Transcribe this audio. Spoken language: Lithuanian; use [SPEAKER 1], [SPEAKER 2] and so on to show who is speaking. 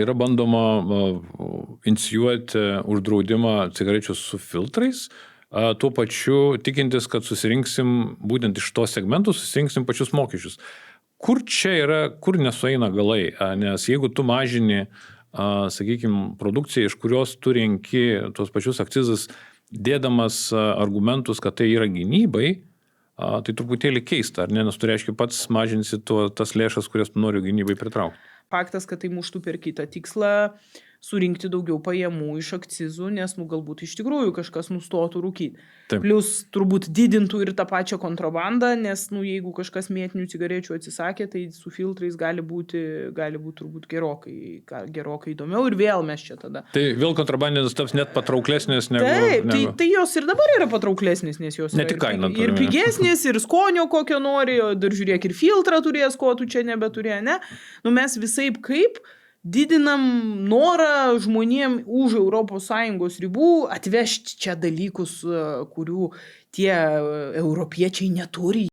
[SPEAKER 1] yra bandoma inicijuoti uždraudimą cigarečių su filtrais, tuo pačiu tikintis, kad susirinksim, būtent iš to segmentų susirinksim pačius mokesčius. Kur čia yra, kur nesueina galai? Nes jeigu tu mažini, sakykime, produkciją, iš kurios tu renki tuos pačius akcizus, dėdamas argumentus, kad tai yra gynybai, tai truputėlį keista, ar ne? Nes tu reiškia pats mažinsi tas lėšas, kurias tu nori gynybai pritraukti.
[SPEAKER 2] Faktas, kad tai muštų per kitą tikslą surinkti daugiau pajamų iš akcizų, nes galbūt iš tikrųjų kažkas nustotų rūkyti. Plius turbūt didintų ir tą pačią kontrabandą, nes jeigu kažkas mėtinių cigarečių atsisakė, tai su filtrais gali būti turbūt gerokai įdomiau ir vėl mes čia tada.
[SPEAKER 1] Tai vėl kontrabandinės taps net patrauklesnės negu...
[SPEAKER 2] Taip, tai jos ir dabar yra patrauklesnės, nes jos
[SPEAKER 1] ne tik kaina
[SPEAKER 2] ir pigesnės, ir skonio kokio nori, dar žiūrėk, ir filtrą turės, ko tu čia nebeturė, ne? Mes visaip kaip didinam norą žmonėm už ES ribų atvežti čia dalykus, kurių tie europiečiai neturi.